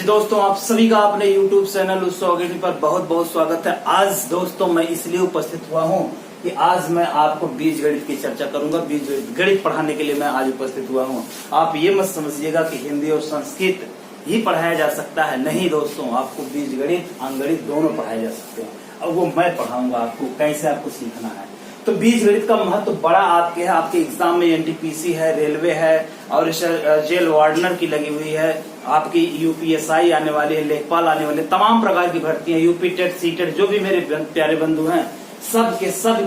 जी दोस्तों, आप सभी का अपने YouTube चैनल उत्सव अकेडमी पर बहुत बहुत स्वागत है। आज दोस्तों मैं इसलिए उपस्थित हुआ हूं कि आज मैं आपको बीज गणित की चर्चा करूंगा। बीज गणित पढ़ाने के लिए मैं आज उपस्थित हुआ हूं। आप ये मत समझिएगा कि हिंदी और संस्कृत ही पढ़ाया जा सकता है। नहीं दोस्तों, आपको बीज गणित अंगणित दोनों पढ़ाए जा सकते हैं और वो मैं पढ़ाऊंगा आपको कैसे आपको सीखना है। तो बीज गणित का महत्व बड़ा आपके है। आपके एग्जाम में एनटीपीसी है, रेलवे है और जेल वार्डनर की लगी हुई है। आपकी यूपीएसआई आने वाली है, लेखपाल आने वाले, तमाम प्रकार की भर्ती है, यूपी टेट, सी टेट, जो भी मेरे प्यारे बंधु हैं, सब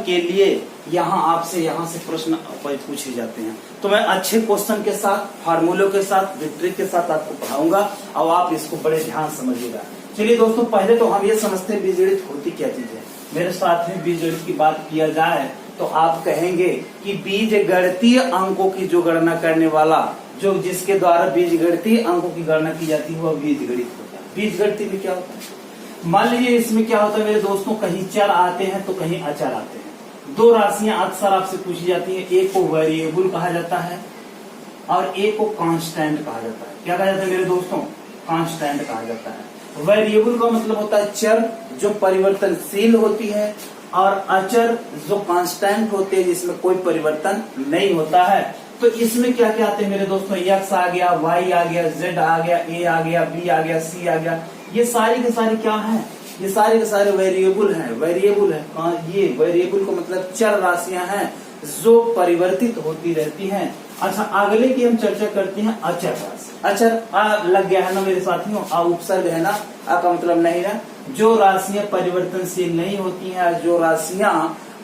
के लिए यहाँ से प्रश्न पूछे जाते हैं। तो मैं अच्छे क्वेश्चन के साथ, फार्मूलों के साथ, ट्रिक के साथ आपको पढ़ाऊंगा और आप इसको बड़े ध्यान समझिएगा। चलिए दोस्तों, पहले तो हम ये समझते हैं बीज गणित होती क्या चीज है। मेरे साथ में बीज गणित की बात किया जाए तो आप कहेंगे कि बीज गणितीय अंकों की जो गणना करने वाला, जो जिसके द्वारा बीज गणितीय अंकों की गणना की जाती है वह बीज गणित होता है। बीज गणित में क्या होता है, मान लीजिए इसमें क्या होता है मेरे दोस्तों, कहीं चर आते हैं तो कहीं अचर आते हैं। दो राशियां अक्सर आपसे पूछी जाती है, एक को वेरिएबल कहा जाता है और एक को कांस्टेंट कहा जाता है। क्या कहा जाता है मेरे दोस्तों, कांस्टेंट कहा जाता है। वेरिएबल का मतलब होता है चर जो परिवर्तनशील होती है, और अचर जो कांस्टेंट होते हैं जिसमें कोई परिवर्तन नहीं होता है। तो इसमें क्या क्या आते हैं मेरे दोस्तों, एक्स आ गया, वाई आ गया, जेड आ गया, ए आ गया, बी आ गया, सी आ गया। ये सारी के सारे क्या हैं, ये सारे के सारे वेरिएबल हैं। वेरिएबल है, ये वेरिएबल का मतलब चर राशियां हैं जो परिवर्तित होती रहती हैं। अच्छा, अगले की हम चर्चा करते हैं अचर राशि। अचर लग गया है ना मेरे साथियों, उपसर्ग है ना, आ का मतलब नहीं है। जो राशियां परिवर्तनशील नहीं होती हैं, जो राशियां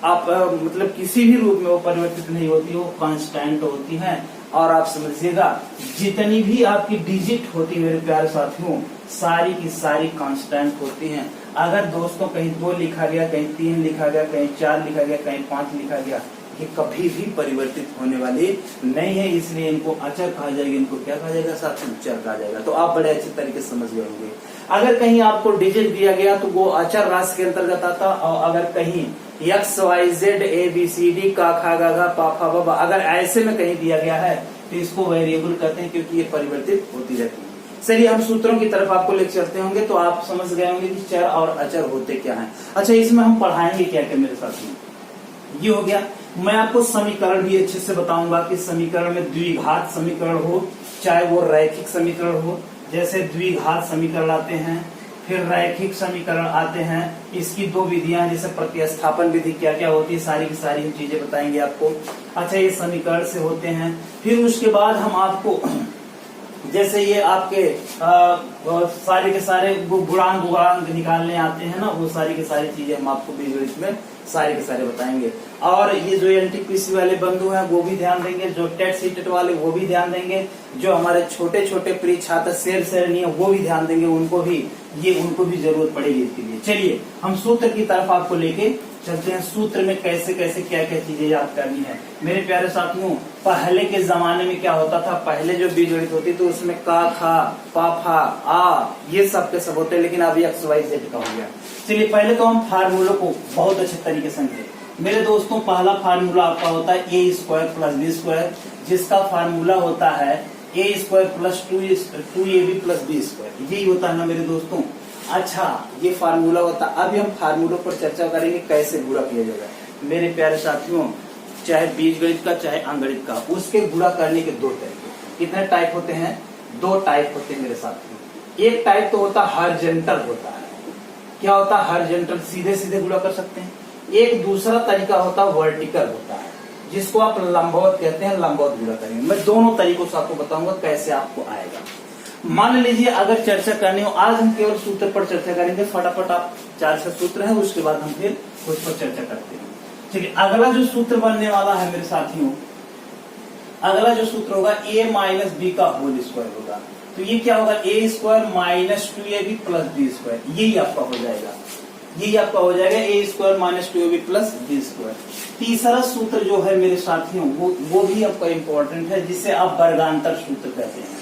आप मतलब किसी भी रूप में वो परिवर्तित नहीं होती, वो कांस्टेंट होती हैं। और आप समझिएगा, जितनी भी आपकी डिजिट होती है मेरे प्यारे साथियों, सारी की सारी कांस्टेंट होती हैं। अगर दोस्तों कहीं 2 लिखा गया, कहीं 3 लिखा गया, कहीं 4 लिखा गया, कहीं 5 लिखा गया, ये कभी भी परिवर्तित होने वाली नहीं है। इसलिए इनको अचर कहा जाएगा, इनको क्या कहा जाएगा साथियों, चर कहा जाएगा। तो आप बड़े अच्छे तरीके से समझ गए होंगे। अगर कहीं आपको डिजिट दिया गया तो वो अचर राशि के अंतर्गत आता, और अगर कहीं x y z a b c d का खा गा घा पा फा बा, अगर ऐसे में कहीं दिया गया है तो इसको वेरिएबल कहते हैं, क्योंकि ये परिवर्तित होती रहती है। चलिए हम सूत्रों की तरफ आपको लेकर चलते होंगे तो आप समझ गए होंगे कि चर और अचर होते क्या हैं। अच्छा, इसमें हम पढ़ाएंगे क्या क्या मेरे साथ में, ये हो गया। मैं आपको समीकरण भी अच्छे से बताऊंगा कि समीकरण में द्विघात समीकरण हो, चाहे वो रैखिक समीकरण हो, जैसे द्विघात समीकरण आते हैं, फिर रैखिक समीकरण आते हैं। इसकी 2 विधियां, जैसे प्रतिस्थापन विधि क्या क्या होती है, सारी की सारी हम चीजें बताएंगे आपको। अच्छा, ये समीकरण से होते हैं। फिर उसके बाद हम आपको जैसे ये आपके सारे के सारे गुणांक निकालने आते हैं ना, वो सारी की सारी चीजें हम आपको बीज गणित में सारे के सारे बताएंगे। और ये जो एनटीपीसी वाले बंधु हैं वो भी ध्यान देंगे, जो टेट सी टेट वाले वो भी ध्यान देंगे, जो हमारे छोटे छोटे प्रिय छात्र शेर शेरनी है वो भी ध्यान देंगे, उनको भी जरूरत पड़ेगी इसके लिए। चलिए हम सूत्र की तरफ आपको लेके चलते हैं। सूत्र में कैसे कैसे क्या क्या चीजें याद करनी है मेरे प्यारे साथियों। पहले के जमाने में क्या होता था, पहले जो बीज गणित होती तो उसमें का खा पा फा आ ये सब के सब होते, लेकिन अभी एक्स वाई जेड का हो गया। चलिए पहले तो हम फार्मूलों को बहुत अच्छे तरीके से समझे मेरे दोस्तों। पहला फार्मूला आपका होता है A square plus B square, जिसका फार्मूला होता है A square plus 2ab plus B square, यही होता है ना मेरे दोस्तों। अच्छा, ये फार्मूला होता है। अभी हम फार्मूलों पर चर्चा करेंगे कैसे गुणा किया जाएगा मेरे प्यारे साथियों। चाहे बीज गणित का चाहे अंगणित का, उसके गुणा करने के 2 तरीके। कितने टाइप होते हैं, 2 टाइप होते हैं मेरे साथियों। एक टाइप तो होता है हॉरिजॉन्टल होता है। क्या होता है हॉरिजॉन्टल, सीधे सीधे गुणा कर सकते हैं। एक दूसरा तरीका होता है वर्टिकल होता है, जिसको आप लंबवत कहते हैं, लंबवत गुणा करेंगे। मैं दोनों तरीकों से आपको बताऊंगा कैसे आपको आएगा। मान लीजिए अगर चर्चा करनी हो, आज हम केवल सूत्र पर चर्चा करेंगे, फटाफट आप 4 सूत्र है, उसके बाद हम फिर उस पर चर्चा करते हैं। चलिए अगला जो सूत्र बनने वाला है मेरे साथियों, अगला जो सूत्र होगा a माइनस बी का होल स्क्वायर होगा। तो ये क्या होगा, A square minus 2ab plus B square, यही आपका हो जाएगा, यही आपका हो जाएगा A square minus 2ab plus B square. तीसरा सूत्र जो है मेरे साथियों वो भी आपका इम्पोर्टेंट है, जिसे आप वर्गांतर सूत्र कहते हैं।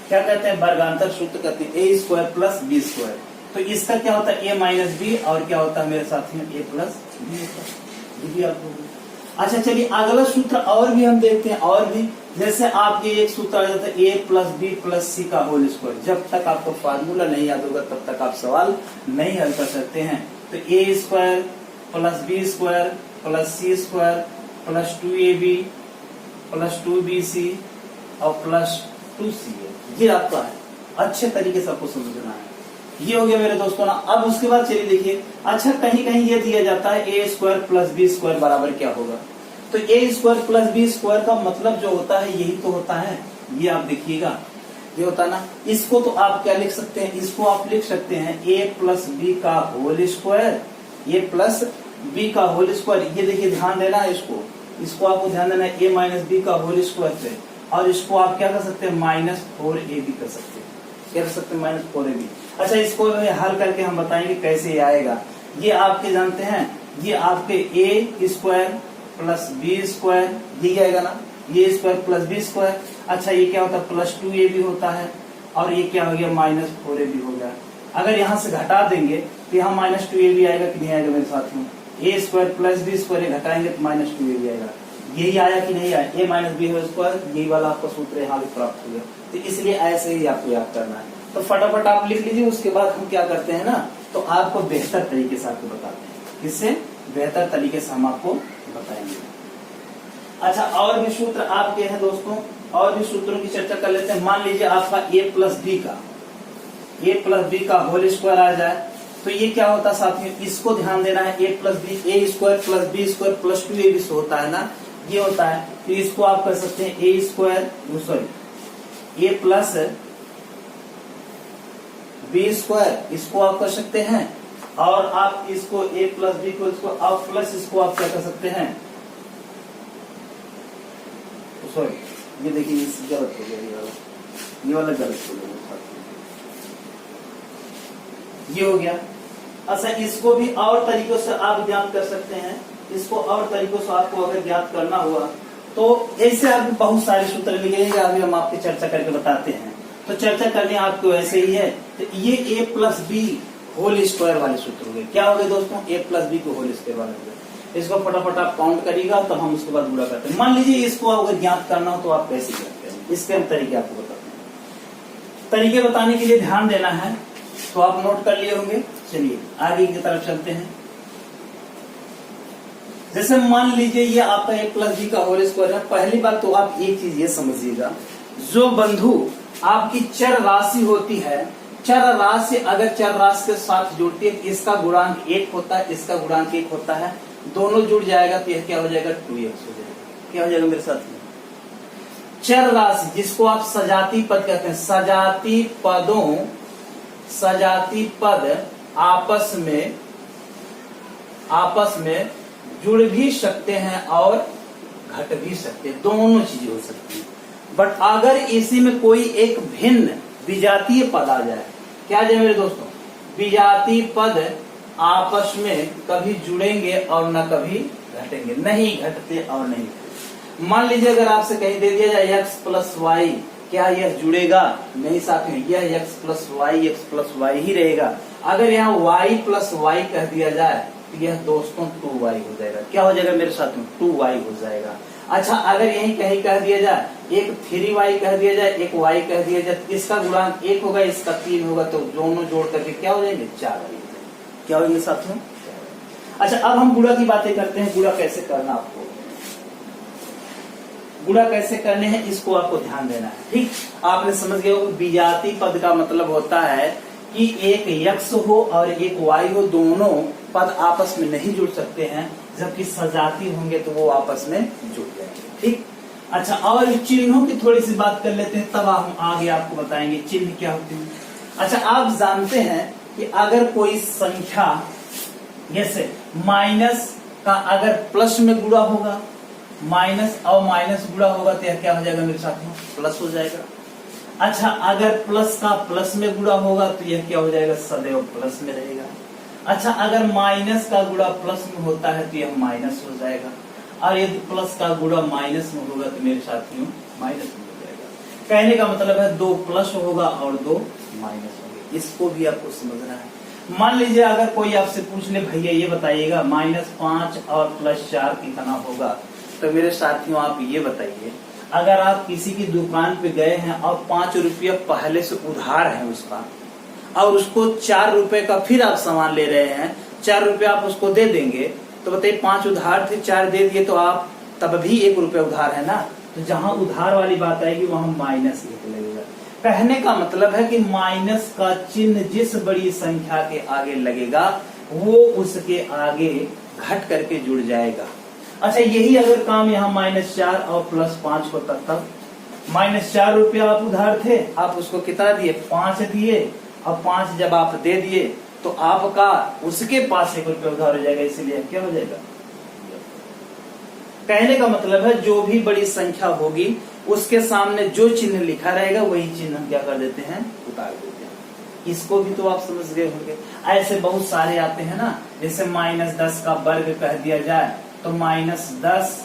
क्या कहते हैं, वर्गांतर सूत्र कहते हैं, ए स्क्वायर प्लस बी स्क्वायर। तो इसका क्या होता है, ए माइनस बी, और क्या होता है मेरे साथियों, ए प्लस बी स्क्वायर। ये भी आपको अच्छा चलिए अगला सूत्र और भी हम देखते हैं, और भी जैसे आपके एक सूत्र आ जाता है a प्लस बी प्लस सी का होल स्क्वायर। जब तक आपको फार्मूला नहीं याद होगा तब तक आप सवाल नहीं हल कर सकते हैं। तो a square plus B square plus c square plus 2ab plus 2bc और प्लस 2ca, ये आपका है। अच्छे तरीके से आपको समझना है। ये हो गया मेरे दोस्तों ना। अब उसके बाद चलिए देखिए, अच्छा कहीं कहीं ये दिया जाता है a square plus B square बराबर क्या होगा। तो a square plus B square का मतलब जो होता है यही तो होता है। ये आप देखिएगा, ये होता है ना। इसको तो आप क्या लिख सकते हैं, इसको आप लिख सकते हैं a प्लस बी का whole square, a plus b का होल स्क्वायर। ये देखिए ध्यान देना है, इसको आपको ध्यान देना है a माइनस बी का होल स्क्वायर से। और इसको आप क्या कर सकते हैं, -4ab कर सकते हैं। क्या कर सकते हैं, -4ab। अच्छा इसको हल करके हम बताएंगे कैसे ये आएगा। ये आपके जानते हैं, ये आपके a square plus B square ये आएगा ना, ये स्क्वायर प्लस बी स्क्वायर। अच्छा ये क्या होता है, प्लस 2ab होता है, और ये क्या हो गया, -4ab हो गया। अगर यहाँ से घटा देंगे तो यहाँ -2ab आएगा कि नहीं आएगा मेरे साथियों। a square plus B square घटाएंगे तो -2ab आएगा। यही आया कि नहीं आया, a minus b whole square, यही वाला आपका सूत्र यहाँ भी प्राप्त हो गया। तो इसलिए ऐसे ही आपको याद करना है। तो फटाफट आप लिख लीजिए। उसके बाद हम क्या करते हैं ना, तो आपको बेहतर तरीके से आपको बताते हैं। इससे बेहतर तरीके से हम आपको बताएंगे। अच्छा और भी सूत्र आपके हैं दोस्तों, और भी सूत्रों की चर्चा कर लेते हैं। मान लीजिए आपका a प्लस बी का होल स्क्वायर आ जाए, तो ये क्या होता है साथियों, इसको ध्यान देना है। a plus b, a square plus B square plus 2ab से होता है ना, ये होता है। तो इसको आप कर सकते हैं a square sorry a plus B square, इसको आप कर सकते हैं। और आप इसको a प्लस बी को इसको आप प्लस इसको आप क्या कर सकते हैं, सॉरी ये देखिए गलत हो गया, ये वाला गलत हो गया, ये हो गया। अच्छा इसको भी और तरीकों से आप ज्ञात कर सकते हैं। इसको और तरीकों से आपको अगर ज्ञात करना हुआ तो ऐसे आप बहुत सारे सूत्र लिखेंगे, अभी हम आपकी चर्चा करके बताते हैं। तो चर्चा करने आपको ऐसे ही है। तो ये a plus b whole square वाले सूत्र हो गए। क्या हो गए दोस्तों, a प्लस बी को होल स्क्वायर वाले हो गए। इसको फटाफट आप काउंट करिएगा, तब हम उसके बाद गुणा करते हैं। मान लीजिए इसको अगर ज्ञात करना हो तो आप कैसे करते हैं, इसके हम तरीके आपको बताते हैं। तरीके बताने के लिए ध्यान देना है, तो आप नोट कर लिए होंगे। चलिए आगे की तरफ चलते हैं। जैसे मान लीजिए ये आपका a प्लस बी का होल स्क्वायर है। पहली बात तो आप एक चीज ये समझिएगा, जो बंधु आपकी चर राशि होती है, चर राशि अगर चर राशि के साथ जुड़ती है, इसका गुणांक 1 होता है, इसका गुणांक 1 होता है, दोनों जुड़ जाएगा तो यह क्या हो जाएगा, 2x हो जाएगा। क्या हो जाएगा मेरे साथ में, चर राशि जिसको आप सजाती पद कहते हैं। सजाती पद आपस में जुड़ भी सकते हैं और घट भी सकते हैं, दोनों चीजें हो सकती है। बट अगर इसी में कोई एक भिन्न विजातीय पद आ जाए, क्या जाए मेरे दोस्तों, विजातीय पद आपस में कभी जुड़ेंगे और न कभी घटेंगे, नहीं घटते और नहीं घटते। मान लीजिए अगर आपसे कहीं दे दिया जाए x प्लस वाई, क्या यह जुड़ेगा, नहीं साथियों, यह x प्लस वाई ही रहेगा। अगर यहाँ y प्लस वाई कह दिया जाए तो यह दोस्तों 2y हो जाएगा। क्या हो जाएगा मेरे साथ में, 2y हो जाएगा। अच्छा अगर यही कहीं कह दिया जाए, एक 3y कह दिया जाए, एक y कह दिया जाए, इसका गुणांक 1 होगा, इसका 3 होगा, तो दोनों जोड़ करके क्या हो जाएंगे, 4y। क्या होंगे साथियों। अच्छा अब हम गुणा की बातें करते हैं। गुणा कैसे करना, आपको गुणा कैसे करने हैं इसको आपको ध्यान देना है। ठीक, आपने समझ गए हो। विजातीय पद का मतलब होता है कि एक x हो और एक y हो, दोनों पद आपस में नहीं जुड़ सकते हैं, जबकि सजाती होंगे तो वो आपस में जुड़ जाएंगे। ठीक, अच्छा और चिन्हों की थोड़ी सी बात कर लेते हैं, तब हम आगे आपको बताएंगे चिन्ह क्या होते हैं। अच्छा आप जानते हैं कि अगर कोई संख्या जैसे माइनस का अगर प्लस में गुणा होगा, माइनस और माइनस गुणा होगा तो यह क्या हो जाएगा मेरे साथ में, प्लस हो जाएगा। अच्छा अगर प्लस का प्लस में गुणा होगा तो यह क्या हो जाएगा, सदैव प्लस में रहेगा। अच्छा अगर माइनस का गुणा प्लस में होता है तो यह माइनस हो जाएगा, और यदि प्लस का गुणा माइनस में होगा तो मेरे साथियों माइनस में हो जाएगा। कहने का मतलब है 2 प्लस होगा और 2 माइनस होंगे, इसको भी आपको समझना है। मान लीजिए अगर कोई आपसे पूछ ले, भैया ये बताइएगा -5 और +4 कितना होगा, तो मेरे साथियों आप ये बताइए, अगर आप किसी की दुकान पे गए हैं और 5 रुपया पहले से उधार है उसका, और उसको 4 रुपए का फिर आप सामान ले रहे हैं, 4 रुपया आप उसको दे देंगे, तो बताइए 5 उधार थे 4 दे दिए, तो आप तब भी 1 रुपया उधार है ना। तो जहां उधार वाली बात आएगी वहां माइनस लगेगा। कहने का मतलब है कि माइनस का चिन्ह जिस बड़ी संख्या के आगे लगेगा वो उसके आगे घट करके जुड़ जाएगा। अच्छा, यही अगर काम यहाँ -4 और +5 होता तब -4 रुपया आप उधार थे, आप उसको कितना दिए, 5 दिए, और 5 जब आप दे दिए तो आपका उसके पास 1 रुपया उधार हो जाएगा, इसीलिए क्या हो जाएगा। कहने का मतलब है जो भी बड़ी संख्या होगी उसके सामने जो चिन्ह लिखा रहेगा वही चिन्ह हम क्या कर देते हैं, उतार देते हैं। इसको भी तो आप समझ गए होंगे। ऐसे बहुत सारे आते हैं ना, जैसे -10 का वर्ग कह दिया जाए तो -10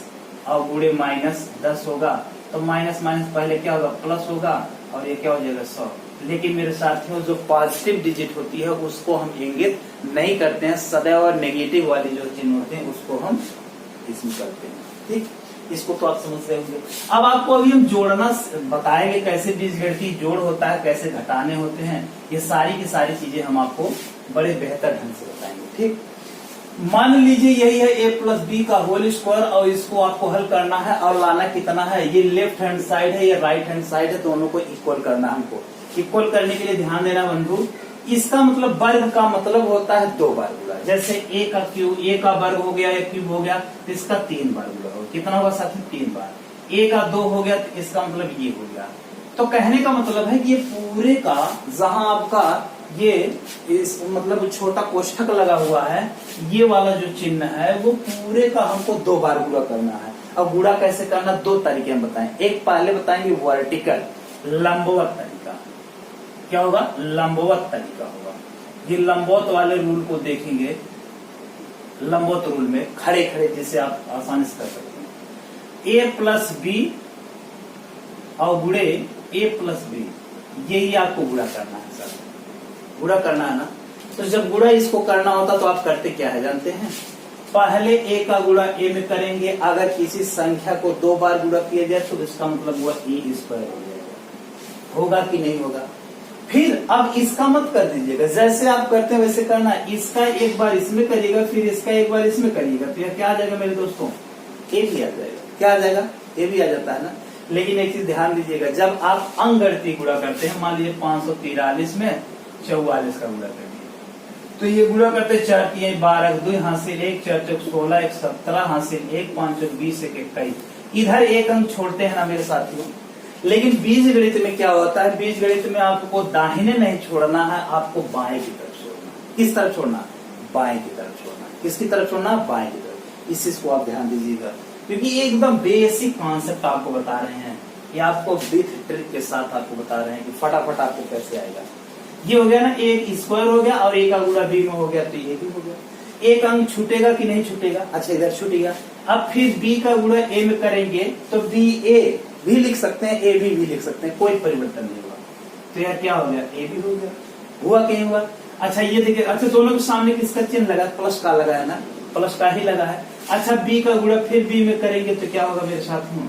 और गुणे -10 होगा, तो माइनस माइनस पहले क्या होगा, प्लस होगा, और ये क्या हो जाएगा 100। लेकिन मेरे साथियों जो पॉजिटिव डिजिट होती है उसको हम इंगित नहीं करते हैं, सदैव नेगेटिव वाली जो चिन्ह होते हैं उसको हम इसमें करते हैं। ठीक, इसको तो आप समझ रहे होंगे। अब आपको अभी हम जोड़ना बताएंगे, कैसे बीजगणितीय जोड़ होता है, कैसे घटाने होते हैं, ये सारी की सारी चीजें हम आपको बड़े बेहतर ढंग से बताएंगे। ठीक, मान लीजिए यही है a+b का होल स्क्वायर, और इसको आपको हल करना है और लाना कितना है, ये लेफ्ट हैंड साइड है, ये राइट हैंड साइड है, दोनों को इक्वल करना है हमको। इक्वल करने के लिए ध्यान देना बंधु, इसका मतलब वर्ग का मतलब होता है 2 बार गुणा। जैसे a का क्यूब, a का वर्ग हो गया, a क्यूब हो गया, तो इसका 3 बार गुणा होगा। कितना होगा साथी, 3 बार। a का 2 हो गया तो इसका मतलब ये हो गया। तो कहने का मतलब है कि ये पूरे का जहां आपका ये इस मतलब छोटा कोष्ठक लगा हुआ है, ये वाला जो चिन्ह है वो पूरे का हमको 2 बार गुणा करना है। अब गुणा कैसे करना, 2 तरीके हम बताएं। एक पहले बताएंगे वर्टिकल, लंबवत तरीका। क्या होगा, लंबवत तरीका होगा। ये लंबवत वाले रूल को देखेंगे, लंबवत रूल में खड़े खड़े जिसे आप आसानी से कर सकते हैं। a+b और गुणे a+b, यही आपको गुणा करना है सर, गुणा करना है ना। तो जब गुणा इसको करना होता तो आप करते क्या है जानते हैं, पहले a का गुणा a में करेंगे। अगर किसी संख्या को 2 बार गुणा किया जाए तो इसका मतलब हुआ a² हो जाएगा। होगा कि नहीं होगा। फिर अब इसका मत कर दीजिएगा, जैसे आप करते हैं वैसे करना। इसका एक बार इसमें करिएगा, फिर इसका एक बार इसमें करिएगा, तो यह क्या आ जाएगा मेरे दोस्तों, ए भी आ जाएगा। क्या आ जाएगा, ए भी आ जाता है ना। लेकिन एक चीज ध्यान दीजिएगा, जब आप अंगगणितीय गुणा करते हैं, मान लीजिए 543 में 44 का गुणा कर दिए, तो ये गुणा करते 4 3 12 2 हासिल 1 4 4 16 1 17 हासिल 1 5 4 20 1 21। इधर एक अंक छोड़ते हैं ना मेरे साथियों। लेकिन बीज गणित में क्या होता है, बीज गणित में आपको दाहिने नहीं छोड़ना है, आपको बाएं की तरफ छोड़ना। किस तरफ छोड़ना, बाएं की तरफ छोड़ना। किसकी तरफ छोड़ना, बाएं की तरफ। इस चीज को आप ध्यान दीजिएगा, क्योंकि ये एकदम बेसिक कॉन्सेप्ट आपको बता रहे हैं। ये आपको विथ ट्रिक के साथ आपको बता रहे हैं कि फटाफट आपको कैसे आएगा। ये हो गया ना, एक स्क्वायर हो गया और एक का गुणा बी में हो गया, तो ये भी हो गया। एक अंक छूटेगा कि नहीं छूटेगा, अच्छा इधर छूट गया। अब फिर बी का गुणा ए में करेंगे तो बी ए भी लिख सकते हैं, ए भी लिख सकते हैं, कोई परिवर्तन नहीं हुआ। तो यार क्या हो गया, ए भी हो गया। हुआ कि नहीं हुआ। अच्छा ये देखिए, अच्छा दोनों के सामने किसका चिन्ह लगा, प्लस का लगा है ना, प्लस का ही लगा है। अच्छा बी का गुणा फिर बी में करेंगे तो क्या होगा मेरे साथियों,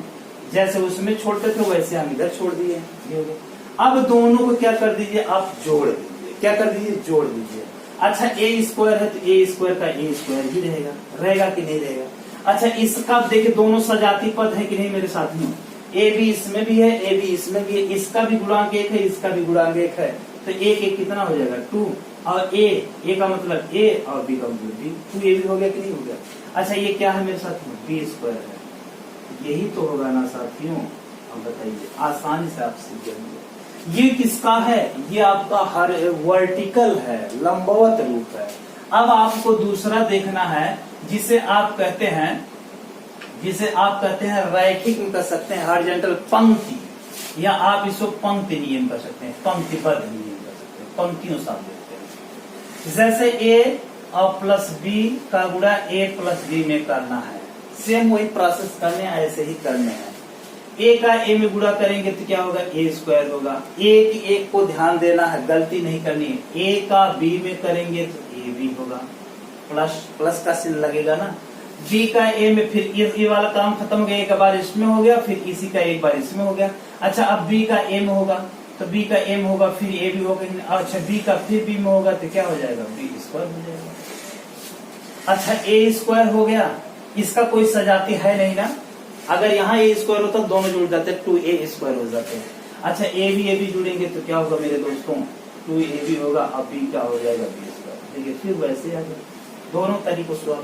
जैसे उसमें छोड़ते थे वैसे हम इधर छोड़ दिए, ये हो गया। अब दोनों को क्या कर दीजिए, आप जोड़ दीजिए। क्या कर दीजिए, जोड़ दीजिए। अच्छा ए स्क्वायर है तो ए स्क्वायर का ए स्क्वायर ही रहेगा, रहेगा कि नहीं रहेगा। अच्छा इसका देखिए दोनों सजाती पद है कि नहीं मेरे साथियों, ए भी इसमें भी है, ए भी इसमें भी है, इसका भी गुणांक 1 है, इसका भी गुणांक 1 है, तो 1 1 कितना हो जाएगा 2, और ए का मतलब ए और बी का मतलब बी, तो ये भी हो गया कि नहीं हो गया। अच्छा ये क्या है मेरे साथियों, बी स्क्वायर है, यही तो होगा ना साथियों। अब बताइए, आसानी से आप सीख जाएंगे। ये किसका है, ये आपका हर वर्टिकल है, लंबवत रूप है। अब आपको दूसरा देखना है जिसे आप कहते हैं रैखिक में कर सकते हैं, हॉरिजॉन्टल पंक्ति, या आप इसको पंक्ति नियम कर सकते हैं, पंक्तिबद्ध नियम कर सकते हैं, पंक्तियों से आप देखते हैं। जैसे ए और प्लस बी का गुणा ए प्लस बी में करना है, सेम वही प्रोसेस करने हैं, ऐसे ही करने हैं। ए का ए में गुणा करेंगे तो क्या होगा, ए स्क्वायर होगा। एक को ध्यान देना है, गलती नहीं करनी है। ए का बी में करेंगे तो ए बी होगा, प्लस का चिन्ह लगेगा ना। बी का ए में फिर ये वाला काम खत्म हो गया, एक बार इसमें हो गया, फिर इसी का एक बार इसमें हो गया। अच्छा अब बी का ए में होगा तो बी का ए में होगा, फिर ए भी होगा। अच्छा बी का फिर बी में होगा तो क्या हो जाएगा, बी स्क्वायर हो जाएगा। अच्छा ए स्क्वायर हो गया, इसका कोई सजाती है नहीं ना, अगर यहाँ ए स्क्वायर होता तो दोनों जुड़ जाते, 2a स्क्वायर हो जाते हैं। अच्छा ए भी जुड़ेंगे तो क्या होगा मेरे दोस्तों, 2ab होगा, अब बी क्या हो जाएगा, बी स्क्वायर। देखिए फिर वैसे आ गया, दोनों तरीकों से आप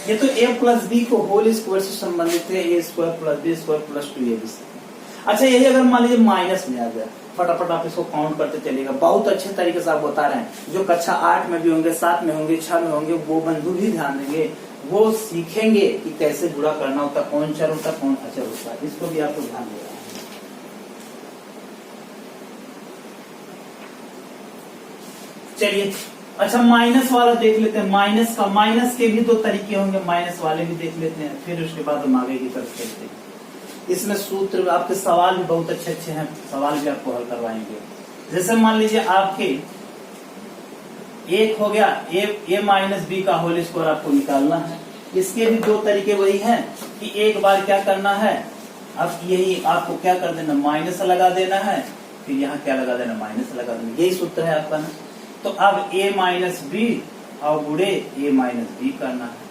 ये तो a प्लस बी को होल स्क्वायर से संबंधित है, A square plus B square plus 2ab। अच्छा यही अगर मान लीजिए माइनस में आ गया, फटाफट आप इसको काउंट करते चलेगा, बहुत अच्छे तरीके से आप बता रहे हैं। जो कक्षा 8 में भी होंगे, 7 में होंगे, 6 में होंगे, वो बंधु भी ध्यान देंगे, वो सीखेंगे कि कैसे गुणा करना होता, कौन चर होता, कौन अचर होता है, इसको भी आपको ध्यान देना है। चलिए अच्छा माइनस वाला देख लेते हैं। माइनस के भी दो तरीके होंगे, माइनस वाले भी देख लेते हैं, फिर उसके बाद हम आगे की तरफ चलते हैं। इसमें सूत्र आपके सवाल भी बहुत अच्छे अच्छे हैं, सवाल भी आपको हल करवाएंगे। जैसे मान लीजिए आपके एक हो गया ए माइनस बी का होल स्क्वायर आपको निकालना है। इसके भी दो तरीके वही हैं कि एक बार क्या करना है, अब यही आपको क्या कर देना, माइनस लगा देना है, फिर यहाँ क्या लगा देना, माइनस लगा देना, यही सूत्र है आपका ना। तो अब a माइनस बी और गुड़े a माइनस बी करना है।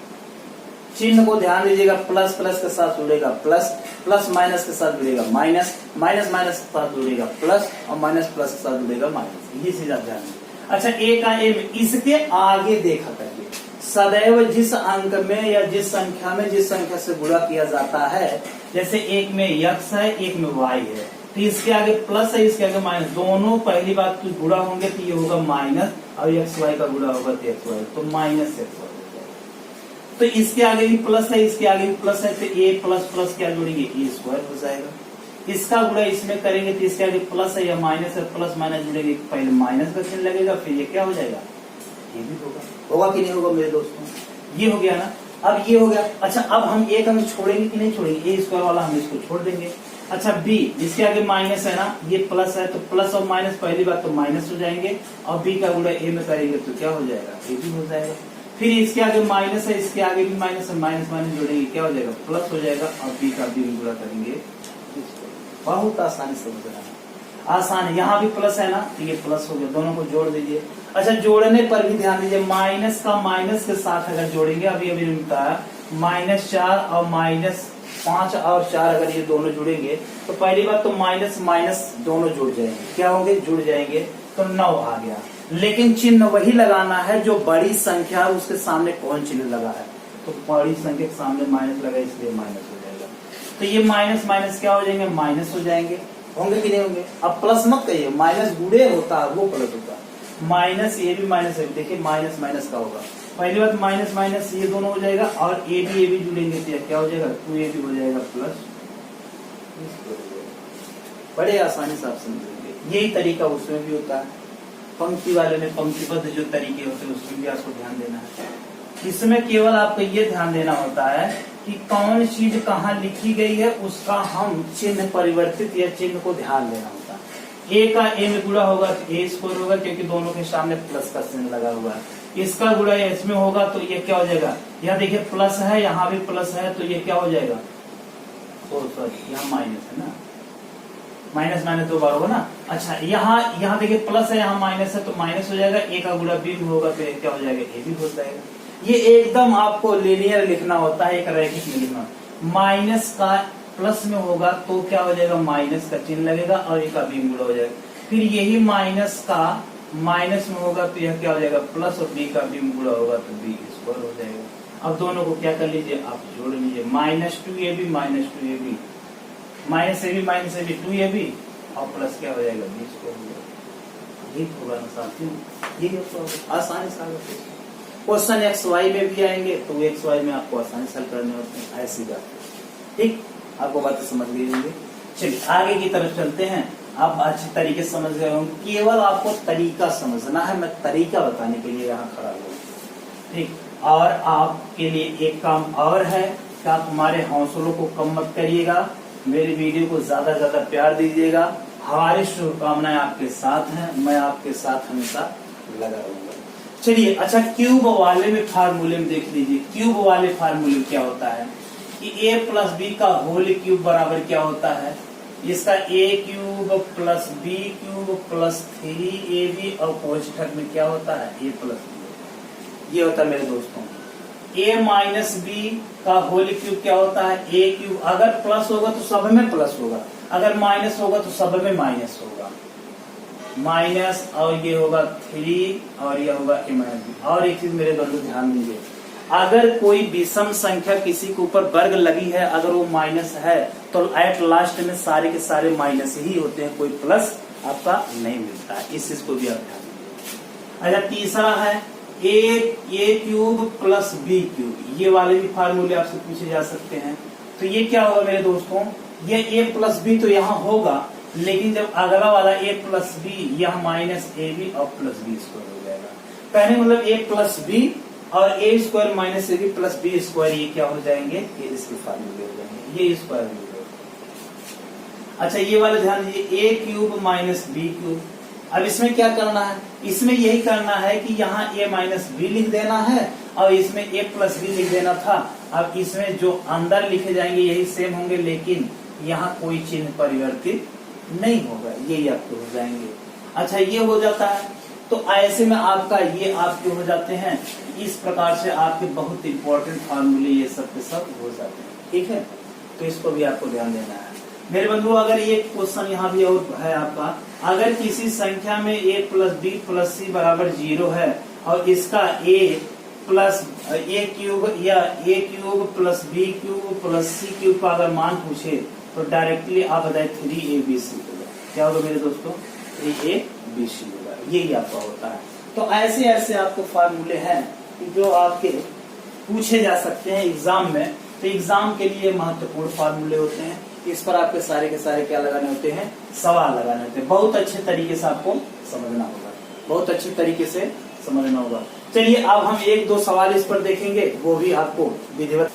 चिन्ह को ध्यान दीजिएगा, प्लस प्लस के साथ जुड़ेगा प्लस, प्लस माइनस के साथ जुड़ेगा माइनस, माइनस माइनस के साथ जुड़ेगा प्लस, और माइनस प्लस के साथ जुड़ेगा माइनस। ये चीज आप ध्यान दीजिए। अच्छा a का a में, इसके आगे देखा करिए, सदैव जिस अंक में या जिस संख्या से गुणा किया जाता है, जैसे एक में x है, एक में y है, तो इसके आगे प्लस है, इसके आगे माइनस, दोनों पहली बात तो गुणा होंगे तो ये होगा माइनस, और एक्स वाई का गुणा होगा तो एक्स वाई, तो माइनस एक्स वाई हो जाएगा। तो इसके आगे भी प्लस है, इसके आगे भी प्लस है, तो ए प्लस प्लस क्या जोड़ेंगे, ए स्क्वायर हो जाएगा। इसका गुणा इसमें करेंगे तो इसके आगे प्लस है या माइनस है, प्लस माइनस जुड़ेंगे, पहले माइनस का चिन्ह लगेगा, फिर ये क्या हो जाएगा, ये भी होगा कि नहीं होगा मेरे दोस्तों, ये हो गया ना। अब ये हो गया। अच्छा अब हम एक अंक छोड़ेंगे कि नहीं छोड़ेंगे, ए स्क्वायर वाला हम इसको छोड़ देंगे। अच्छा बी, जिसके आगे माइनस है ना, ये प्लस है, तो प्लस और माइनस पहली बात तो माइनस हो जाएंगे, और बी का गुणा ए में करेंगे तो क्या हो जाएगा, ए भी हो जाएगा। फिर इसके आगे माइनस है, इसके आगे भी माइनस है, माइनस माइनस जोड़ेंगे क्या हो जाएगा, प्लस हो जाएगा, और बी का भी गुणा करेंगे। बहुत आसानी से समझ रहा है, आसान है। यहाँ भी प्लस है ना, तो ये प्लस हो गया, दोनों को जोड़ दीजिए। अच्छा जोड़ने पर भी ध्यान दीजिए, माइनस का माइनस के साथ अगर जोड़ेंगे, अभी अभी बताया, -4 और -5 और 4 अगर ये दोनों जुड़ेंगे तो पहली बात तो माइनस माइनस दोनों जुड़ जाएंगे, क्या होंगे, जुड़ जाएंगे, तो 9 आ गया। लेकिन चिन्ह वही लगाना है जो बड़ी संख्या है, उसके सामने कौन चिन्ह लगा है, तो बड़ी संख्या के सामने माइनस लगा, इसलिए माइनस हो जाएगा। तो ये माइनस माइनस क्या हो जाएंगे, माइनस हो जाएंगे, होंगे कि नहीं होंगे। अब प्लस मत कहिए, माइनस गुणे होता है वो प्लस होता है, माइनस ये भी माइनस है, देखिए माइनस माइनस का होगा, पहली बात माइनस माइनस ये दोनों हो जाएगा, और ए भी जुड़ेंगे तो क्या हो जाएगा, 2ab हो जाएगा प्लस, बड़े आसानी से आप समझेंगे। यही तरीका उसमें भी होता है, पंक्ति वाले में पंक्तिबद्ध जो तरीके होते हैं उसमें भी आपको ध्यान देना है। इसमें केवल आपको ये ध्यान देना होता है कि कौन चीज कहाँ लिखी गई है, उसका हम चिन्ह परिवर्तित या चिन्ह को ध्यान देना होता है। ए का ए में गुणा होगा तो ए स्क्वायर होगा, क्योंकि दोनों के सामने प्लस का चिन्ह लगा हुआ है। इसका गुणा इसमें होगा तो ये क्या हो जाएगा, यहाँ देखिए प्लस है, यहाँ भी प्लस है, तो ये क्या हो जाएगा, सॉरी यहाँ माइनस है ना, माइनस माइनस 2 बार होगा ना। अच्छा यहाँ देखिए प्लस है, यहाँ माइनस है, तो माइनस हो जाएगा, ए का गुणा बी होगा तो क्या हो जाएगा, ए भी हो जाएगा। ये एकदम आपको लिनियर लिखना होता है, एक रैखिक में लिखना। माइनस का प्लस में होगा तो क्या हो जाएगा, माइनस का चिन्ह लगेगा, और ए का बी गुणा हो जाएगा। फिर यही माइनस का माइनस में होगा तो यह क्या हो जाएगा, प्लस, और बी का बी गुणा होगा तो बी स्क्वायर हो जाएगा। अब दोनों को क्या कर लीजिए, आप जोड़ लीजिए, -2ab minus a b minus a b 2ab, और प्लस क्या हो जाएगा, बी स्क्वायर हो जाएगा। ये होगा ना साथियों, ये आसानी से क्वेश्चन एक्स वाई में भी आएंगे, तो एक्स वाई में आपको आसानी से हल करने होते हैं, ऐसी बात है। ठीक, आपको बातें समझ गई होंगी। चलिए आगे की तरफ चलते हैं। आप अच्छे तरीके से समझ गए होंगे, केवल आपको तरीका समझना है, मैं तरीका बताने के लिए यहाँ खड़ा हूँ। ठीक, और आपके लिए एक काम और है कि आप हमारे हौसलों को कम मत करिएगा, मेरी वीडियो को ज्यादा से ज्यादा प्यार दीजिएगा। हमारी शुभकामनाएं आपके साथ हैं, मैं आपके साथ हमेशा लगा रहूंगा। चलिए अच्छा, क्यूब वाले में फार्मूले में देख लीजिए, क्यूब वाले फार्मूले में क्या होता है कि a प्लस बी का होल क्यूब बराबर क्या होता है, इसका a cube plus b cube plus 3ab और कोष्ठक में क्या होता है a प्लस बी। ये होता है मेरे दोस्तों a माइनस बी का होल क्यूब क्या होता है a क्यूब। अगर प्लस होगा तो सब में प्लस होगा, अगर माइनस होगा तो सब में माइनस होगा, माइनस और ये होगा 3 और ये होगा a। और एक चीज मेरे बंधु ध्यान दीजिए, अगर कोई विषम संख्या किसी के ऊपर वर्ग लगी है, अगर वो माइनस है तो एट लास्ट में सारे के सारे माइनस ही होते हैं, कोई प्लस आपका नहीं मिलता है। इस चीज को भी आप ध्यान दीजिए। अच्छा तीसरा है ए क्यूब प्लस बी क्यूब। ये वाले भी फार्मूले आपसे पूछे जा सकते हैं। तो ये क्या होगा मेरे दोस्तों, ये a प्लस बी तो यहाँ होगा, लेकिन जब अगला वाला a प्लस बी, यह माइनस ए बी और प्लस बी स्क्वायर हो जाएगा। पहले मतलब a प्लस बी और a square minus a b plus B square, ये क्या हो जाएंगे, ये इसके फार्मूले हो जाएंगे, ये स्क्वायर हो जाएगा। अच्छा ये वाला ध्यान दीजिए, a cube minus b cube. अब इसमें क्या करना है, इसमें यही करना है कि यहाँ a माइनस बी लिख देना है और इसमें a प्लस बी लिख देना था। अब इसमें जो अंदर लिखे जाएंगे यही सेम होंगे, लेकिन यहाँ कोई चिन्ह परिवर्तित नहीं होगा, यही आपके हो जाएंगे। अच्छा ये हो जाता है, तो ऐसे में आपका ये आपके हो जाते हैं। इस प्रकार से आपके बहुत इंपॉर्टेंट फार्मूले ये सब के सब हो जाते हैं, ठीक है। तो इसको भी आपको ध्यान देना है मेरे बंधु। अगर ये क्वेश्चन यहाँ भी और है आपका, अगर किसी संख्या में a plus b plus c बराबर 0 है और इसका a प्लस a क्यूब या a cube plus b cube plus c cube का अगर मान पूछे तो डायरेक्टली आप बताए 3abc होगा। क्या होगा मेरे दोस्तों, 3abc होगा, यही आपका होता है। तो ऐसे ऐसे आपको फार्मूले हैं जो आपके पूछे जा सकते हैं एग्जाम में। तो एग्जाम के लिए महत्वपूर्ण फार्मूले होते हैं, इस पर आपके सारे के सारे क्या लगाने होते हैं, सवाल लगाने होते हैं। बहुत अच्छे तरीके से आपको समझना होगा, बहुत अच्छे तरीके से समझना होगा। चलिए अब हम एक दो सवाल इस पर देखेंगे, वो भी आपको विधिवत।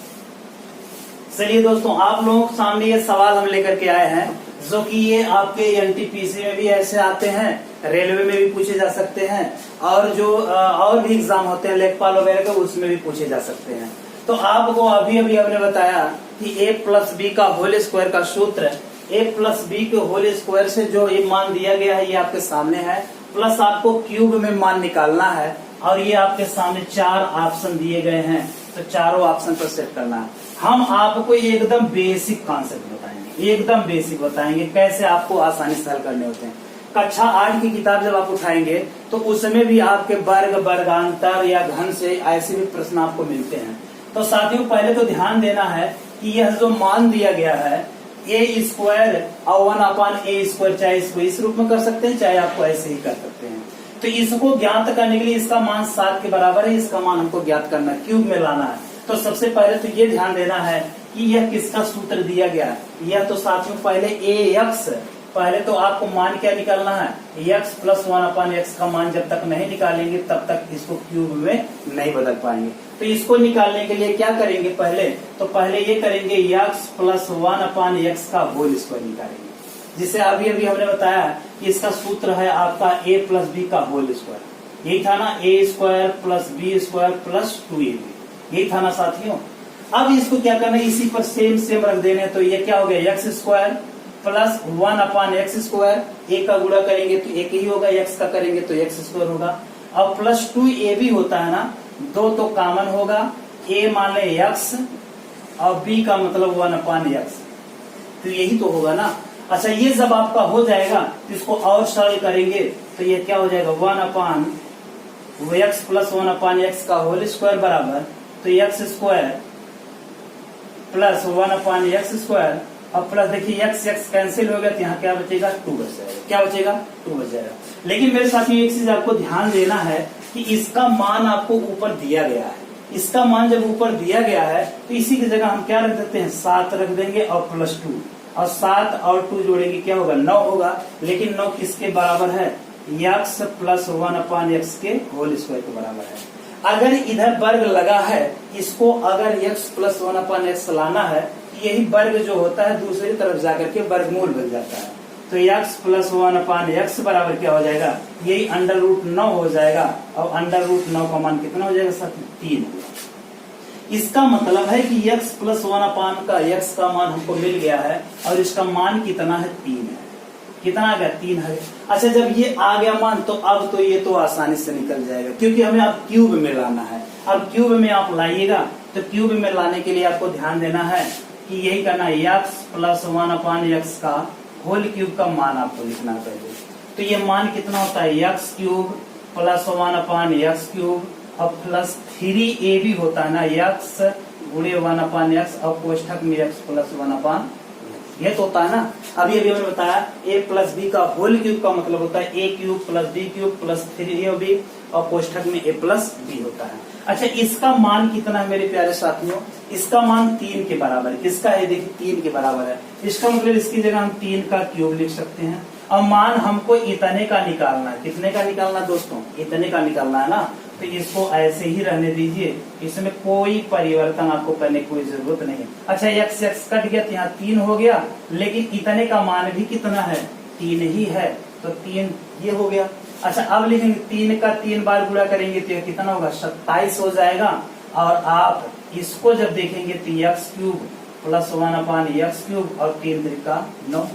चलिए दोस्तों, आप लोगों के सामने ये सवाल हम लेकर के आए हैं, जो कि ये आपके एनटीपीसी में भी ऐसे आते हैं, रेलवे में भी पूछे जा सकते हैं, और जो और भी एग्जाम होते हैं लेखपाल वगैरह के, उसमें भी पूछे जा सकते हैं। तो आपको अभी अभी हमने बताया कि a प्लस बी का होल स्क्वायर का सूत्र, a प्लस बी के होल स्क्वायर से जो ये मान दिया गया है ये आपके सामने है, प्लस आपको क्यूब में मान निकालना है, और ये आपके सामने 4 ऑप्शन दिए गए हैं, तो चारों ऑप्शन पर सेट करना है। हम आपको एकदम बेसिक कॉन्सेप्ट बताएंगे, एकदम बेसिक बताएंगे कैसे आपको आसानी से हल करने होते हैं। कक्षा 8 की किताब जब आप उठाएंगे तो उसमें भी आपके वर्ग, वर्गांतर या घन से ऐसे भी प्रश्न आपको मिलते हैं। तो साथियों पहले तो ध्यान देना है कि यह जो मान दिया गया है a स्क्वायर और 1/a स्क्वायर, चाहे इसको इस रूप में कर सकते हैं, चाहे आपको ऐसे ही कर सकते हैं। तो इसको ज्ञात करने के लिए इसका मान 7 के बराबर है, इसका मान हमको ज्ञात करना है, क्यूब में लाना है। तो सबसे पहले तो ये ध्यान देना है कि यह किसका सूत्र दिया गया है। यह तो साथियों पहले ax, पहले तो आपको मान क्या निकालना है, x प्लस 1/x का मान जब तक नहीं निकालेंगे तब तक इसको क्यूब में नहीं बदल पाएंगे। तो इसको निकालने के लिए क्या करेंगे, पहले ये करेंगे x प्लस 1/x का होल स्क्वायर निकालेंगे, जिसे अभी अभी हमने बताया कि इसका सूत्र है आपका a प्लस बी का होल स्क्वायर। यही था ना, a square plus B square plus 2ab, यही था ना साथियों। अब इसको क्या करना है, इसी पर सेम रख देने। तो ये क्या हो गया, x square plus 1/x square, a का गुणा करेंगे तो एक ही होगा, x का करेंगे तो x स्क्वायर होगा, और प्लस 2ab होता है ना, 2 तो कॉमन होगा, a मान ले x और b का मतलब 1/x, तो यही तो होगा ना। अच्छा ये जब आपका हो जाएगा तो इसको और सरल करेंगे तो ये क्या हो जाएगा, 1/x प्लस 1/x का होल स्क्वायर बराबर, तो x square plus 1/x square, अब प्लस देखिए x कैंसिल हो गया तो यहाँ क्या बचेगा, 2 बच जाएगा। क्या बचेगा, 2 बच जाएगा। लेकिन मेरे साथ एक चीज आपको ध्यान देना है कि इसका मान आपको ऊपर दिया गया है। इसका मान जब ऊपर दिया गया है तो इसी की जगह हम क्या रख देते हैं, 7 रख देंगे और प्लस 2, और 7 और 2 जोड़ेंगे क्या होगा, 9 होगा। लेकिन 9 किसके बराबर है, x प्लस 1/x के होल स्क्वायर के बराबर है। अगर इधर वर्ग लगा है, इसको अगर x प्लस 1/x लाना है, यही वर्ग जो होता है दूसरी तरफ जाकर के वर्गमूल बन जाता है। तो x प्लस 1/x बराबर क्या हो जाएगा, यही √9 हो जाएगा। और √9 का मान कितना हो जाएगा साथ में 3। इसका मतलब है कि x प्लस 1 का x का मान हमको मिल गया है और इसका मान कितना है 3 है। कितना आ गया 3 है। अच्छा जब ये आ गया मान तो अब तो ये तो आसानी से निकल जाएगा, क्योंकि हमें अब क्यूब में लाना है। अब क्यूब में आप लाइएगा तो क्यूब में लाने के लिए आपको ध्यान देना है कि यही करना है, x प्लस 1/x का होल क्यूब का मान आपको लिखना है पहले। तो ये मान कितना होता है, x cube plus 1/x cube और प्लस 3ab होता है ना, x गुणे 1/x और कोष्ठक में x प्लस 1/, ये तो होता है ना। अभी अभी हमने बताया a प्लस बी का होल क्यूब का मतलब होता है a cube plus b cube plus 3ab और कोष्ठक में a प्लस b होता है। अच्छा इसका मान कितना है मेरे प्यारे साथियों, इसका मान 3 के बराबर है। किसका है, देखिए 3 के बराबर है। इसका मतलब इसकी जगह हम 3 का क्यूब लिख सकते हैं। और मान हमको इतने का निकालना है। कितने का निकालना दोस्तों, इतने का निकालना है ना। तो इसको ऐसे ही रहने दीजिए, इसमें कोई परिवर्तन आपको करने की कोई जरूरत नहीं है। अच्छा x कट गया तो यहाँ 3 हो गया, लेकिन इतने का मान भी कितना है, 3 ही है। तो 3 ये हो गया। अच्छा अब लिखेंगे 3 का 3 बार गुणा करेंगे तो कितना होगा, 27 हो जाएगा। और आप इसको जब देखेंगे तो x cube plus 1/x cube और 3 त्रिका 9।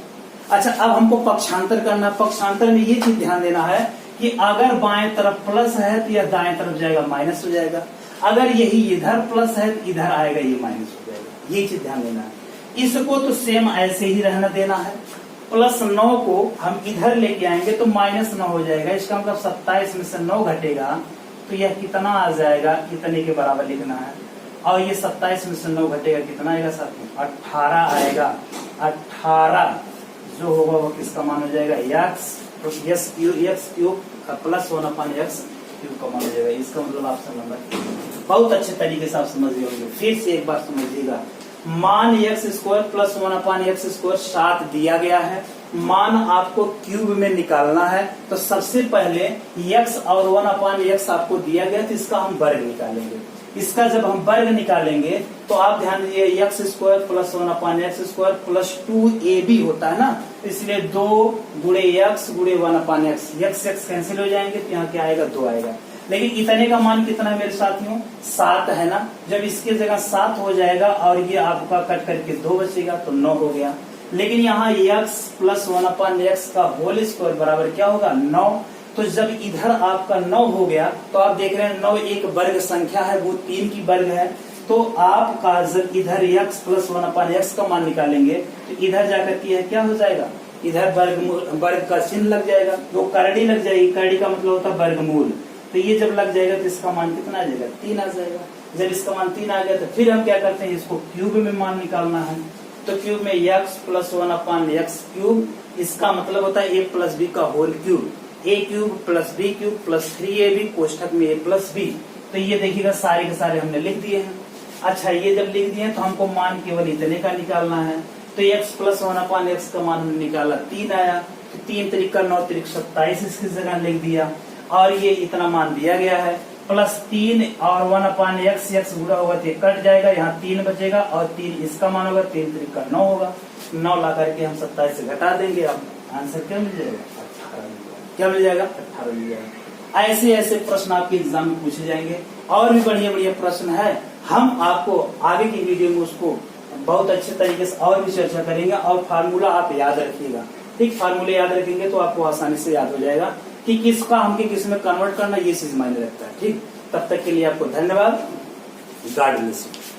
अच्छा अब हमको पक्षांतर करना है। पक्षांतर में ये चीज ध्यान देना है कि अगर बाएं तरफ प्लस है तो यह दाएं तरफ जाएगा माइनस हो जाएगा। अगर यही इधर प्लस है तो इधर आएगा ये माइनस हो जाएगा। ये चीज ध्यान देना है। इसको तो सेम ऐसे ही रहना देना है। प्लस 9 को हम इधर लेके आएंगे तो -9 हो जाएगा। इसका मतलब 27 में से 9 घटेगा तो यह कितना आ जाएगा, इतने के बराबर लिखना है। और ये 27 में से 9 घटेगा कितना आएगा साथ में, 18 आएगा। 18 जो होगा वो किसका मान हो जाएगा, x cube plus 1/x cube का मान हो जाएगा। इसका मतलब ऑप्शन नंबर बहुत अच्छे तरीके से आप समझ गए होंगे। फिर से एक बार समझिएगा, मान x square plus 1/x square 7 दिया गया है। मान आपको क्यूब में निकालना है तो सबसे पहले x और 1/x आपको दिया गया तो इसका हम वर्ग निकालेंगे। इसका जब हम वर्ग निकालेंगे तो आप ध्यान दीजिए, x square plus 1/x square plus 2ab होता है ना, इसलिए 2 गुणे x गुणे 1/x, x कैंसिल हो जाएंगे तो यहाँ क्या आएगा, 2 आएगा। लेकिन इतने का मान कितना है मेरे साथियों, 7 है ना। जब इसके जगह 7 हो जाएगा और ये आपका कट करके 2 बचेगा तो 9 हो गया। लेकिन यहाँ x प्लस 1/x का होल स्क्वायर बराबर क्या होगा, 9। तो जब इधर आपका 9 हो गया तो आप देख रहे हैं 9 एक वर्ग संख्या है, वो 3 की वर्ग है। तो आपका जब इधर x प्लस 1/x का मान निकालेंगे तो इधर जाकर के क्या हो जाएगा, इधर वर्ग का चिन्ह लग जाएगा, वो करड़ी लग जाएगी। करड़ी का मतलब होता है वर्गमूल। तो ये जब लग जाएगा तो इसका मान कितना आ जाएगा, 3 आ जाएगा। जब इसका मान 3 आ गया तो फिर हम क्या करते हैं, इसको क्यूब में मान निकालना है। तो क्यूब में x प्लस 1/x क्यूब, इसका मतलब होता है a प्लस b का whole cube, a cube plus b cube plus 3ab कोष्ठक में a प्लस b। तो ये देखिएगा सारे के सारे हमने लिख दिए हैं। अच्छा ये जब लिख दिए हैं तो हमको मान केवल इतने का निकालना है। तो x प्लस 1/x का मान हमने निकाला, 3 आया। तो 3 त्रिक 9 त्रिक 27 इसकी जगह लिख दिया। और ये इतना मान दिया गया है, प्लस 3 और 1/x, x गुणा होगा तो कट जाएगा, यहाँ 3 बचेगा और 3 इसका मान होगा, 3 त्रिक 9 होगा। 9 ला करके हम 27 से घटा देंगे। अब आंसर क्या मिल जाएगा, 18 मिल जाएगा। क्या मिल जाएगा, 18 मिल जाएगा। ऐसे ऐसे प्रश्न आपके एग्जाम में पूछे जाएंगे। और भी बढ़िया बढ़िया प्रश्न है, हम आपको आगे की वीडियो में उसको बहुत अच्छे तरीके से और भी चर्चा करेंगे। और फार्मूला आप याद रखिएगा, ठीक। फार्मूले याद रखेंगे तो आपको आसानी से याद हो जाएगा कि किसका हमके किस में कन्वर्ट करना, ये चीज मायने रखता है, ठीक। तब तक के लिए आपको धन्यवाद। God bless you.